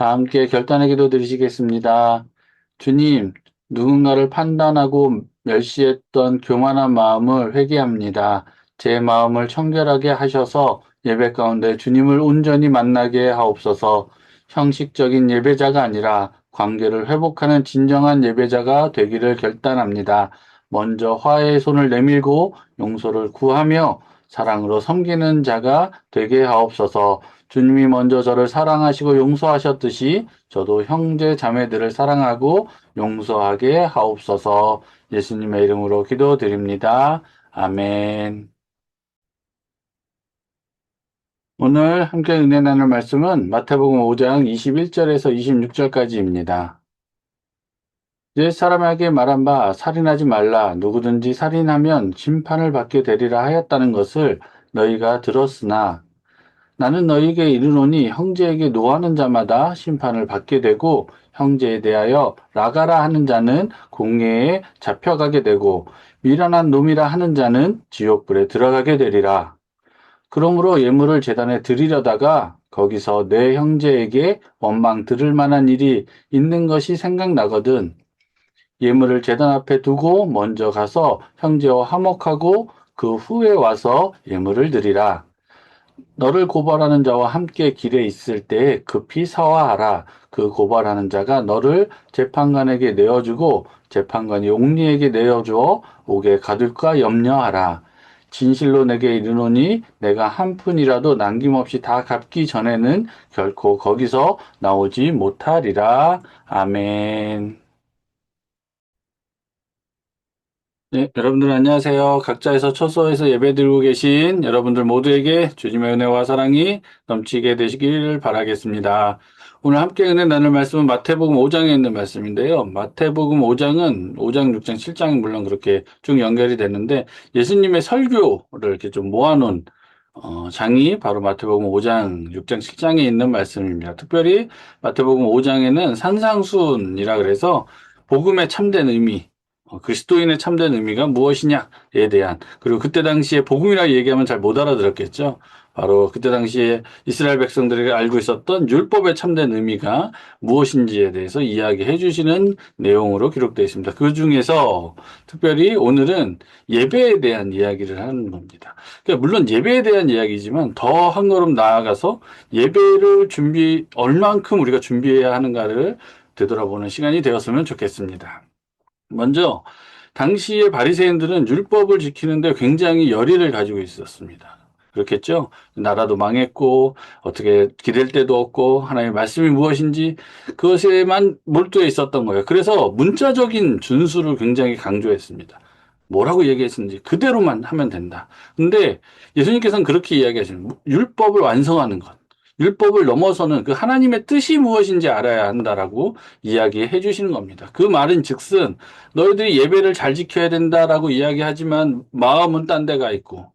다 함께 결단의 기도 드리시겠습니다. 주님, 누군가를 판단하고 멸시했던 교만한 마음을 회개합니다. 제 마음을 청결하게 하셔서 예배 가운데 주님을 온전히 만나게 하옵소서. 형식적인 예배자가 아니라 관계를 회복하는 진정한 예배자가 되기를 결단합니다. 먼저 화해의 손을 내밀고 용서를 구하며 사랑으로 섬기는 자가 되게 하옵소서. 주님이 먼저 저를 사랑하시고 용서하셨듯이 저도 형제 자매들을 사랑하고 용서하게 하옵소서. 예수님의 이름으로 기도드립니다. 아멘. 오늘 함께 은혜 나눌 말씀은 마태복음 5장 21절에서 26절까지입니다. 옛 사람에게 말한 바 살인하지 말라. 누구든지 살인하면 심판을 받게 되리라 하였다는 것을 너희가 들었으나 나는 너희에게 이르노니 형제에게 노하는 자마다 심판을 받게 되고 형제에 대하여 나가라 하는 자는 공회에 잡혀가게 되고 미련한 놈이라 하는 자는 지옥불에 들어가게 되리라. 그러므로 예물을 제단에 드리려다가 거기서 내 형제에게 원망 들을 만한 일이 있는 것이 생각나거든. 예물을 제단 앞에 두고 먼저 가서 형제와 화목하고 그 후에 와서 예물을 드리라. 너를 고발하는 자와 함께 길에 있을 때 급히 사화하라. 그 고발하는 자가 너를 재판관에게 내어주고 재판관이 옥리에게 내어주어 옥에 가둘까 염려하라. 진실로 내게 이르노니 내가 한 푼이라도 남김없이 다 갚기 전에는 결코 거기서 나오지 못하리라. 아멘. 네, 여러분들 안녕하세요. 각자에서 초소에서 예배드리고 계신 여러분들 모두에게 주님의 은혜와 사랑이 넘치게 되시길 바라겠습니다. 오늘 함께 은혜 나눌 말씀은 마태복음 5장에 있는 말씀인데요. 마태복음 5장은 5장, 6장, 7장이 물론 그렇게 쭉 연결이 되는데 예수님의 설교를 이렇게 좀 모아놓은 장이 바로 마태복음 5장, 6장, 7장에 있는 말씀입니다. 특별히 마태복음 5장에는 산상순이라 그래서 복음의 참된 의미, 그리스도인의 참된 의미가 무엇이냐에 대한, 그리고 그때 당시에 복음이라 얘기하면 잘 못 알아들었겠죠. 바로 그때 당시에 이스라엘 백성들이 알고 있었던 율법의 참된 의미가 무엇인지에 대해서 이야기해 주시는 내용으로 기록되어 있습니다. 그 중에서 특별히 오늘은 예배에 대한 이야기를 하는 겁니다. 그러니까 물론 예배에 대한 이야기지만 더 한 걸음 나아가서 예배를 얼만큼 우리가 준비해야 하는가를 되돌아보는 시간이 되었으면 좋겠습니다. 먼저 당시의 바리새인들은 율법을 지키는데 굉장히 열의를 가지고 있었습니다. 그렇겠죠? 나라도 망했고 어떻게 기댈 데도 없고 하나님의 말씀이 무엇인지 그것에만 몰두해 있었던 거예요. 그래서 문자적인 준수를 굉장히 강조했습니다. 뭐라고 얘기했는지 그대로만 하면 된다. 근데 예수님께서는 그렇게 이야기하시는 율법을 완성하는 것. 율법을 넘어서는 그 하나님의 뜻이 무엇인지 알아야 한다라고 이야기해 주시는 겁니다. 그 말은 즉슨 너희들이 예배를 잘 지켜야 된다라고 이야기하지만 마음은 딴 데가 있고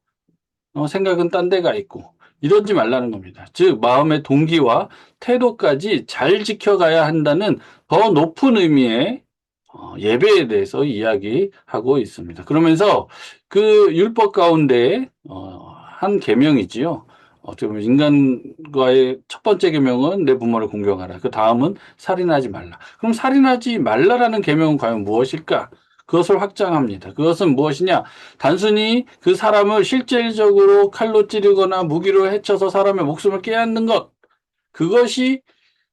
생각은 딴 데가 있고 이러지 말라는 겁니다. 즉 마음의 동기와 태도까지 잘 지켜가야 한다는 더 높은 의미의 예배에 대해서 이야기하고 있습니다. 그러면서 그 율법 가운데 한 계명이지요. 어떻게 보면 인간과의 첫 번째 계명은 내 부모를 공경하라. 그 다음은 살인하지 말라. 그럼 살인하지 말라라는 계명은 과연 무엇일까? 그것을 확장합니다. 그것은 무엇이냐? 단순히 그 사람을 실질적으로 칼로 찌르거나 무기로 해쳐서 사람의 목숨을 깨앗는 것. 그것이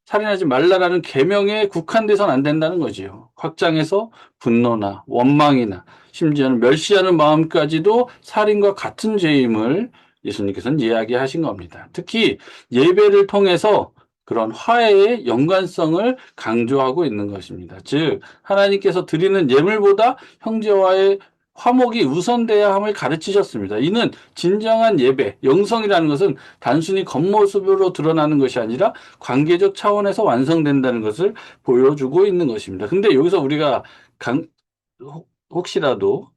살인하지 말라라는 계명에 국한돼서는 안 된다는 거지요. 확장해서 분노나 원망이나 심지어는 멸시하는 마음까지도 살인과 같은 죄임을 예수님께서는 이야기하신 겁니다. 특히 예배를 통해서 그런 화해의 연관성을 강조하고 있는 것입니다. 즉 하나님께서 드리는 예물보다 형제와의 화목이 우선돼야 함을 가르치셨습니다. 이는 진정한 예배, 영성이라는 것은 단순히 겉모습으로 드러나는 것이 아니라 관계적 차원에서 완성된다는 것을 보여주고 있는 것입니다. 근데 여기서 우리가 혹시라도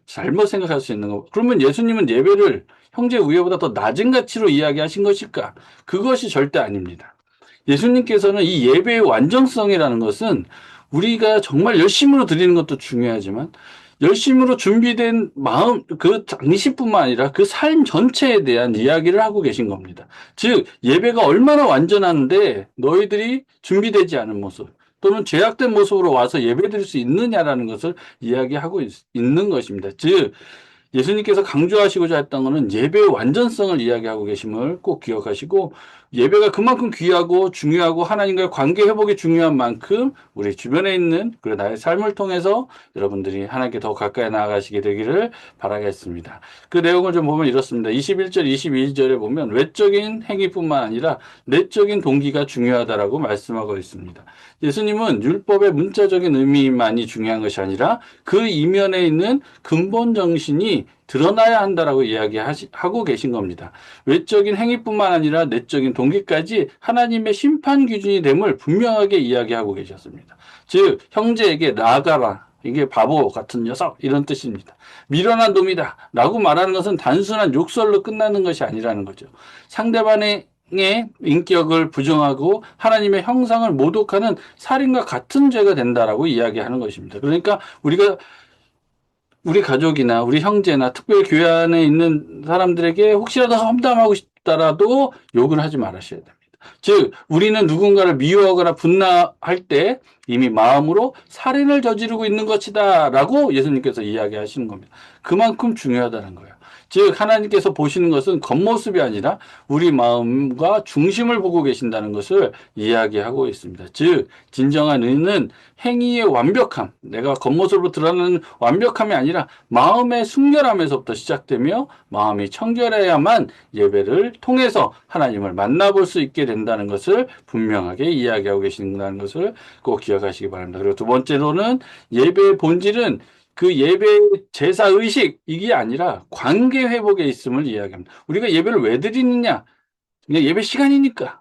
잘못 생각할 수 있는 거. 그러면 예수님은 예배를 형제 우애보다 더 낮은 가치로 이야기하신 것일까? 그것이 절대 아닙니다. 예수님께서는 이 예배의 완전성이라는 것은 우리가 정말 열심으로 드리는 것도 중요하지만 열심으로 준비된 마음, 그 당시뿐만 아니라 그 삶 전체에 대한 이야기를 하고 계신 겁니다. 즉, 예배가 얼마나 완전한데 너희들이 준비되지 않은 모습 또는 죄악된 모습으로 와서 예배드릴 수 있느냐라는 것을 이야기하고 있는 것입니다. 즉, 예수님께서 강조하시고자 했던 것은 예배의 완전성을 이야기하고 계심을 꼭 기억하시고 예배가 그만큼 귀하고 중요하고 하나님과의 관계 회복이 중요한 만큼 우리 주변에 있는 그 나의 삶을 통해서 여러분들이 하나님께 더 가까이 나아가시게 되기를 바라겠습니다. 그 내용을 좀 보면 이렇습니다. 21절, 22절에 보면 외적인 행위뿐만 아니라 내적인 동기가 중요하다라고 말씀하고 있습니다. 예수님은 율법의 문자적인 의미만이 중요한 것이 아니라 그 이면에 있는 근본 정신이 드러나야 한다라고 이야기하고 계신 겁니다. 외적인 행위뿐만 아니라 내적인 동기까지 하나님의 심판 기준이 됨을 분명하게 이야기하고 계셨습니다. 즉 형제에게 나아가라. 이게 바보 같은 녀석 이런 뜻입니다. 미련한 놈이다 라고 말하는 것은 단순한 욕설로 끝나는 것이 아니라는 거죠. 상대방의 인격을 부정하고 하나님의 형상을 모독하는 살인과 같은 죄가 된다라고 이야기하는 것입니다. 그러니까 우리 가족이나 우리 형제나 특별히 교회 안에 있는 사람들에게 혹시라도 험담하고 싶다라도 욕을 하지 말으셔야 됩니다. 즉 우리는 누군가를 미워하거나 분노할 때 이미 마음으로 살인을 저지르고 있는 것이다 라고 예수님께서 이야기하시는 겁니다. 그만큼 중요하다는 거예요. 즉 하나님께서 보시는 것은 겉모습이 아니라 우리 마음과 중심을 보고 계신다는 것을 이야기하고 있습니다. 즉 진정한 의는 행위의 완벽함, 내가 겉모습으로 드러나는 완벽함이 아니라 마음의 순결함에서부터 시작되며 마음이 청결해야만 예배를 통해서 하나님을 만나볼 수 있게 된다는 것을 분명하게 이야기하고 계신다는 것을 꼭 기억하시기 바랍니다. 그리고 두 번째로는 예배의 본질은 그 예배 제사 의식 이게 아니라 관계 회복에 있음을 이야기합니다. 우리가 예배를 왜 드리느냐? 그냥 예배 시간이니까.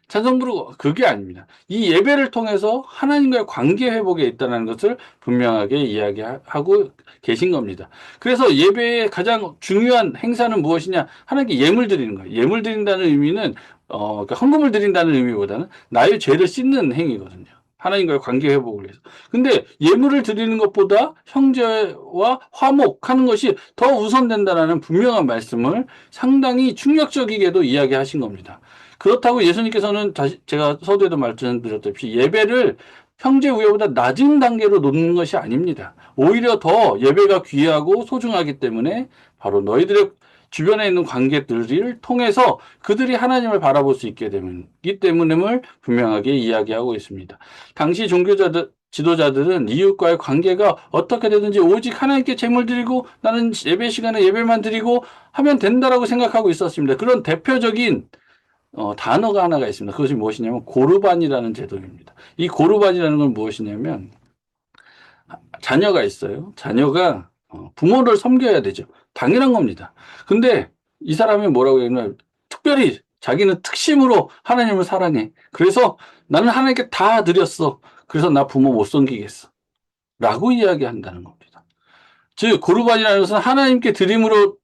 찬송 부르고 그게 아닙니다. 이 예배를 통해서 하나님과의 관계 회복에 있다는 것을 분명하게 이야기하고 계신 겁니다. 그래서 예배의 가장 중요한 행사는 무엇이냐? 하나님께 예물 드리는 거예요. 예물 드린다는 의미는 그러니까 헌금을 드린다는 의미보다는 나의 죄를 씻는 행위거든요. 하나님과의 관계 회복을 위해서. 근데 예물을 드리는 것보다 형제와 화목하는 것이 더 우선된다는 분명한 말씀을 상당히 충격적이게도 이야기하신 겁니다. 그렇다고 예수님께서는 다시 제가 서두에도 말씀드렸다시피 예배를 형제 우애보다 낮은 단계로 놓는 것이 아닙니다. 오히려 더 예배가 귀하고 소중하기 때문에 바로 너희들의 주변에 있는 관계들을 통해서 그들이 하나님을 바라볼 수 있게 되기 때문임을 분명하게 이야기하고 있습니다. 당시 지도자들은 이웃과의 관계가 어떻게 되든지 오직 하나님께 제물 드리고 나는 예배 시간에 예배만 드리고 하면 된다라고 생각하고 있었습니다. 그런 대표적인 단어가 하나가 있습니다. 그것이 무엇이냐면 고르반이라는 제도입니다. 이 고르반이라는 건 무엇이냐면 자녀가 있어요. 자녀가 부모를 섬겨야 되죠. 당연한 겁니다. 근데 이 사람이 뭐라고 했냐면 특별히 자기는 특심으로 하나님을 사랑해. 그래서 나는 하나님께 다 드렸어. 그래서 나 부모 못 섬기겠어. 라고 이야기한다는 겁니다. 즉 고르반이라는 것은 하나님께 드림으로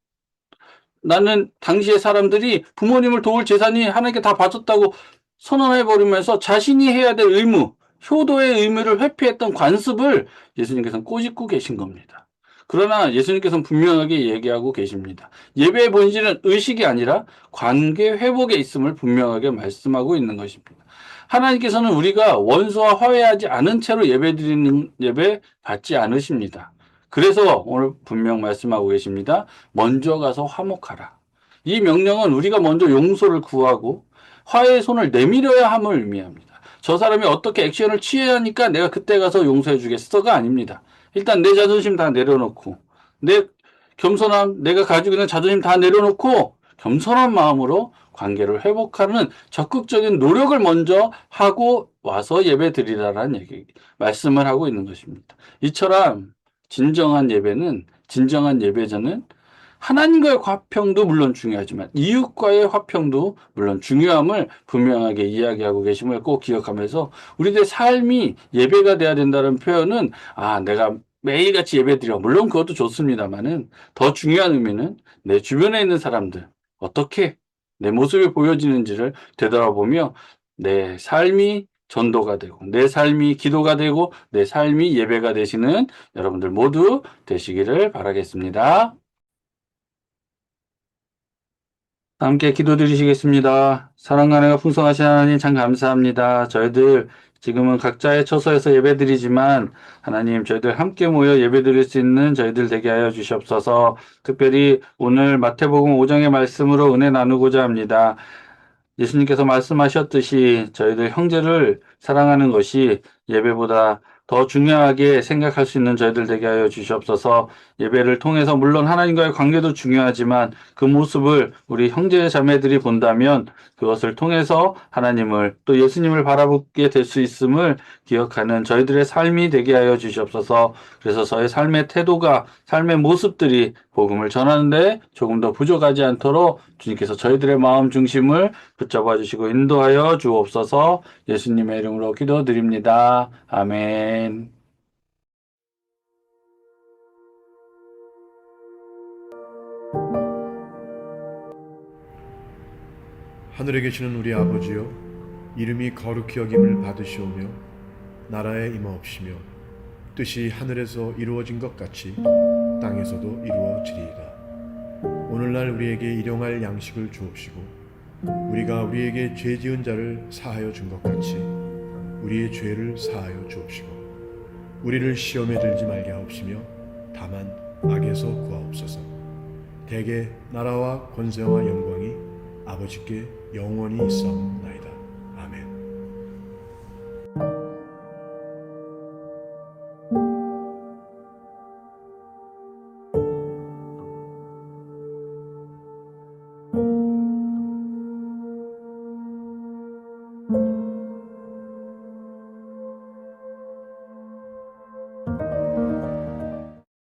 나는 당시의 사람들이 부모님을 도울 재산이 하나님께 다 바쳤다고 선언해버리면서 자신이 해야 될 의무, 효도의 의무를 회피했던 관습을 예수님께서는 꼬집고 계신 겁니다. 그러나 예수님께서는 분명하게 얘기하고 계십니다. 예배의 본질은 의식이 아니라 관계 회복에 있음을 분명하게 말씀하고 있는 것입니다. 하나님께서는 우리가 원수와 화해하지 않은 채로 예배 받지 않으십니다. 그래서 오늘 분명 말씀하고 계십니다. 먼저 가서 화목하라. 이 명령은 우리가 먼저 용서를 구하고 화해의 손을 내밀어야 함을 의미합니다. 저 사람이 어떻게 액션을 취해야 하니까 내가 그때 가서 용서해 주겠어가 아닙니다. 일단 내 자존심 다 내려놓고 내 겸손함, 내가 가지고 있는 자존심 다 내려놓고 겸손한 마음으로 관계를 회복하는 적극적인 노력을 먼저 하고 와서 예배 드리라는 말씀을 하고 있는 것입니다. 이처럼 진정한 예배는, 진정한 예배자는 하나님과의 화평도 물론 중요하지만 이웃과의 화평도 물론 중요함을 분명하게 이야기하고 계심을 꼭 기억하면서 우리들의 삶이 예배가 돼야 된다는 표현은 내가 매일같이 예배드려. 물론 그것도 좋습니다만은 더 중요한 의미는 내 주변에 있는 사람들 어떻게 내 모습이 보여지는지를 되돌아보며 내 삶이 전도가 되고 내 삶이 기도가 되고 내 삶이 예배가 되시는 여러분들 모두 되시기를 바라겠습니다. 함께 기도드리시겠습니다. 사랑과 은혜가 풍성하신 하나님 참 감사합니다. 저희들 지금은 각자의 처소에서 예배드리지만 하나님 저희들 함께 모여 예배드릴 수 있는 저희들 되게 하여 주시옵소서. 특별히 오늘 마태복음 5장의 말씀으로 은혜 나누고자 합니다. 예수님께서 말씀하셨듯이 저희들 형제를 사랑하는 것이 예배보다 더 중요하게 생각할 수 있는 저희들 되게 하여 주시옵소서. 예배를 통해서 물론 하나님과의 관계도 중요하지만 그 모습을 우리 형제 자매들이 본다면 그것을 통해서 하나님을 또 예수님을 바라보게 될 수 있음을 기억하는 저희들의 삶이 되게 하여 주시옵소서. 그래서 저의 삶의 태도가 삶의 모습들이 복음을 전하는데 조금 더 부족하지 않도록 주님께서 저희들의 마음 중심을 붙잡아 주시고 인도하여 주옵소서. 예수님의 이름으로 기도드립니다. 아멘. 하늘에 계시는 우리 아버지여, 이름이 거룩히 여김을 받으시오며 나라에 임하옵시며 뜻이 하늘에서 이루어진 것 같이 땅에서도 이루어지리이다. 오늘날 우리에게 일용할 양식을 주옵시고 우리가 우리에게 죄 지은 자를 사하여 준 것 같이 우리의 죄를 사하여 주옵시고 우리를 시험에 들지 말게 하옵시며 다만 악에서 구하옵소서. 대개 나라와 권세와 영광이 아버지께 영원히 있사옵나이다.